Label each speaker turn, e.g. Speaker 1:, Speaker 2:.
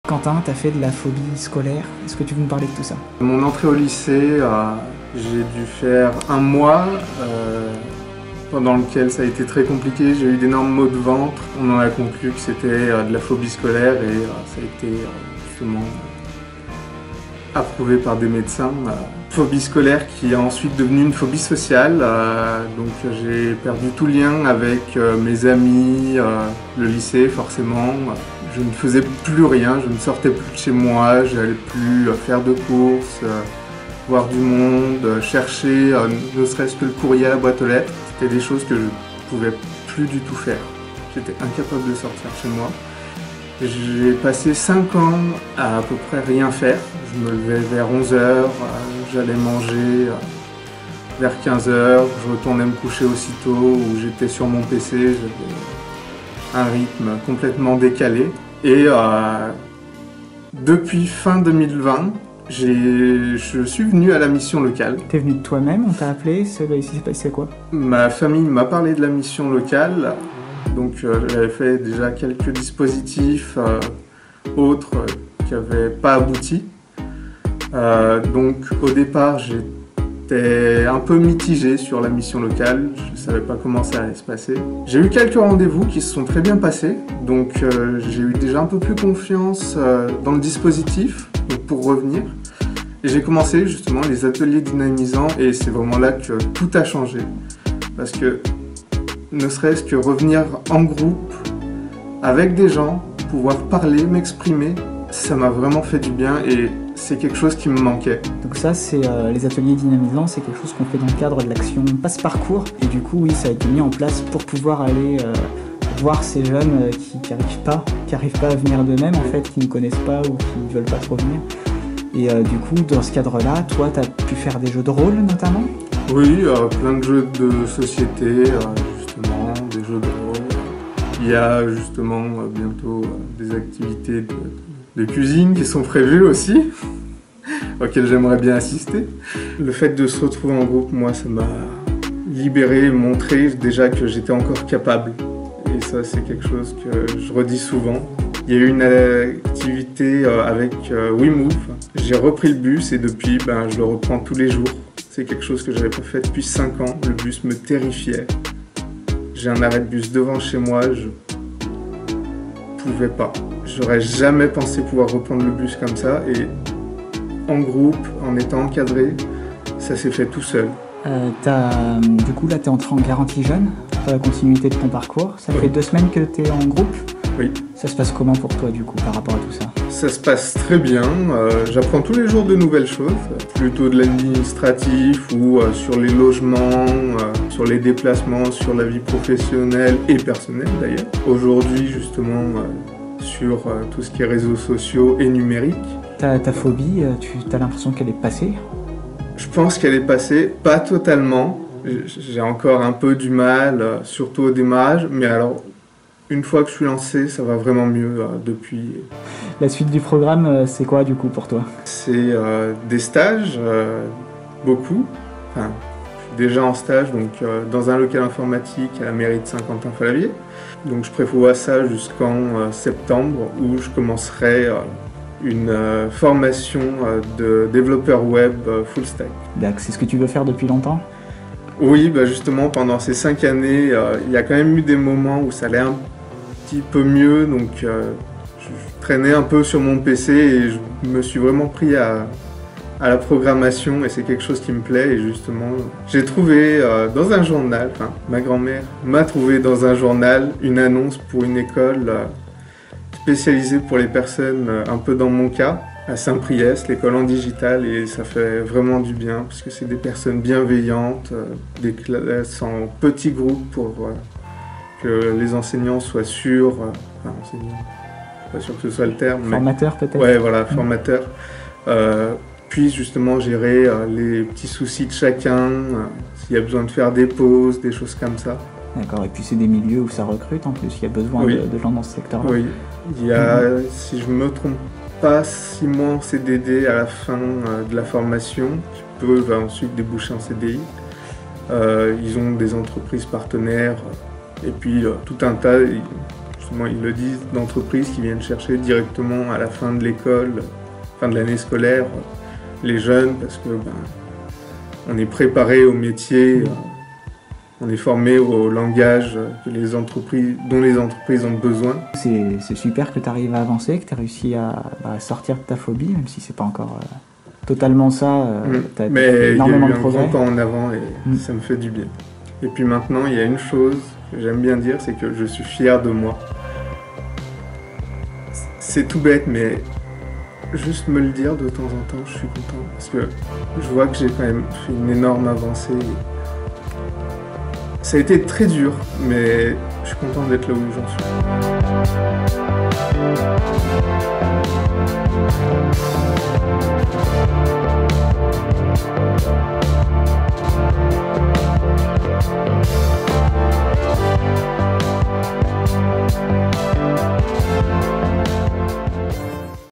Speaker 1: Quentin, tu as fait de la phobie scolaire. Est-ce que tu veux nous parler de tout ça?
Speaker 2: Mon entrée au lycée, j'ai dû faire un mois pendant lequel ça a été très compliqué. J'ai eu d'énormes maux de ventre. On en a conclu que c'était de la phobie scolaire et ça a été justement approuvé par des médecins. Phobie scolaire qui est ensuite devenue une phobie sociale. Donc j'ai perdu tout lien avec mes amis, le lycée forcément. Je ne faisais plus rien, je ne sortais plus de chez moi, je n'allais plus faire de courses, voir du monde, chercher ne serait-ce que le courrier à la boîte aux lettres. C'était des choses que je ne pouvais plus du tout faire. J'étais incapable de sortir chez moi. J'ai passé 5 ans à peu près rien faire. Je me levais vers 11h, j'allais manger vers 15h, je retournais me coucher aussitôt, où j'étais sur mon PC, j'avais un rythme complètement décalé. Et depuis fin 2020, je suis venu à la mission locale.
Speaker 1: T'es venu de toi-même, on t'a appelé, il s'est passé quoi?
Speaker 2: Ma famille m'a parlé de la mission locale, donc j'avais fait déjà quelques dispositifs autres qui n'avaient pas abouti. Donc au départ, j'étais un peu mitigé sur la mission locale, je ne savais pas comment ça allait se passer. J'ai eu quelques rendez-vous qui se sont très bien passés, donc j'ai eu déjà un peu plus confiance dans le dispositif pour revenir. Et j'ai commencé justement les ateliers dynamisants et c'est vraiment là que tout a changé. Parce que ne serait-ce que revenir en groupe, avec des gens, pouvoir parler, m'exprimer, ça m'a vraiment fait du bien et c'est quelque chose qui me manquait.
Speaker 1: Donc ça, c'est les ateliers dynamisants, c'est quelque chose qu'on fait dans le cadre de l'action Passe-Parcours. Et du coup, oui, ça a été mis en place pour pouvoir aller voir ces jeunes qui n'arrivent pas à venir d'eux-mêmes, en fait, qui ne connaissent pas ou qui ne veulent pas trop venir. Et du coup, dans ce cadre-là, toi, tu as pu faire des jeux de rôle, notamment?
Speaker 2: Oui, plein de jeux de société, justement, des jeux de rôle. Il y a justement bientôt des activités de cuisine qui sont prévues aussi, auxquelles j'aimerais bien assister. Le fait de se retrouver en groupe, moi, ça m'a libéré, montré déjà que j'étais encore capable. Et ça, c'est quelque chose que je redis souvent. Il y a eu une activité avec WeMove. J'ai repris le bus et depuis, je le reprends tous les jours. C'est quelque chose que je n'avais pas fait depuis 5 ans. Le bus me terrifiait. J'ai un arrêt de bus devant chez moi, je pouvais pas. J'aurais jamais pensé pouvoir reprendre le bus comme ça et en groupe, en étant encadré, ça s'est fait tout seul.
Speaker 1: Du coup, là, tu es entré en garantie jeune, pour la continuité de ton parcours. Ça fait 2 semaines que tu es en groupe.
Speaker 2: Oui.
Speaker 1: Ça se passe comment pour toi, du coup, par rapport à tout ça?
Speaker 2: Ça se passe très bien. J'apprends tous les jours de nouvelles choses, plutôt de l'administratif ou sur les logements, sur les déplacements, sur la vie professionnelle et personnelle d'ailleurs. Aujourd'hui, justement, sur tout ce qui est réseaux sociaux et numérique.
Speaker 1: Ta phobie, tu as l'impression qu'elle est passée?
Speaker 2: Je pense qu'elle est passée, pas totalement. J'ai encore un peu du mal, surtout au démarrage, mais alors une fois que je suis lancé, ça va vraiment mieux depuis.
Speaker 1: La suite du programme, c'est quoi du coup pour toi?
Speaker 2: C'est des stages, beaucoup. Enfin, je suis déjà en stage donc, dans un local informatique à la mairie de Saint-Quentin-Fallavier. Donc je prévois ça jusqu'en septembre où je commencerai une formation de développeur web full stack.
Speaker 1: C'est ce que tu veux faire depuis longtemps?
Speaker 2: Oui, justement pendant ces 5 années, il y a quand même eu des moments où ça allait un petit peu mieux, donc je traînais un peu sur mon PC et je me suis vraiment pris à la programmation et c'est quelque chose qui me plaît et justement j'ai trouvé dans un journal, ma grand-mère m'a trouvé dans un journal une annonce pour une école spécialisée pour les personnes un peu dans mon cas, à Saint-Priest, l'école en digital et ça fait vraiment du bien parce que c'est des personnes bienveillantes, des classes en petits groupes pour que les enseignants soient sûrs, enseignants, je suis pas sûr que ce soit le terme.
Speaker 1: Formateur peut-être?
Speaker 2: Ouais, voilà, formateur. Puis justement gérer les petits soucis de chacun, s'il y a besoin de faire des pauses, des choses comme ça.
Speaker 1: D'accord, et puis c'est des milieux où ça recrute en plus, il y a besoin de gens dans ce secteur-là.
Speaker 2: Oui, il y a, si je me trompe pas, 6 mois en CDD à la fin de la formation, qui peuvent ensuite déboucher en CDI. Ils ont des entreprises partenaires et puis tout un tas. justement ils le disent, d'entreprises qui viennent chercher directement à la fin de l'école, fin de l'année scolaire, les jeunes, parce que on est préparé au métier, on est formé au langage dont les entreprises ont besoin.
Speaker 1: C'est super que tu arrives à avancer, que tu as réussi à sortir de ta phobie, même si c'est pas encore totalement ça.
Speaker 2: Mais
Speaker 1: énormément
Speaker 2: il y a eu
Speaker 1: de progrès.
Speaker 2: un grand pas en avant et ça me fait du bien. Et puis maintenant, il y a une chose que j'aime bien dire, c'est que je suis fier de moi. C'est tout bête, mais juste me le dire de temps en temps, je suis content. Parce que je vois que j'ai quand même fait une énorme avancée. Ça a été très dur, mais je suis content d'être là où j'en suis.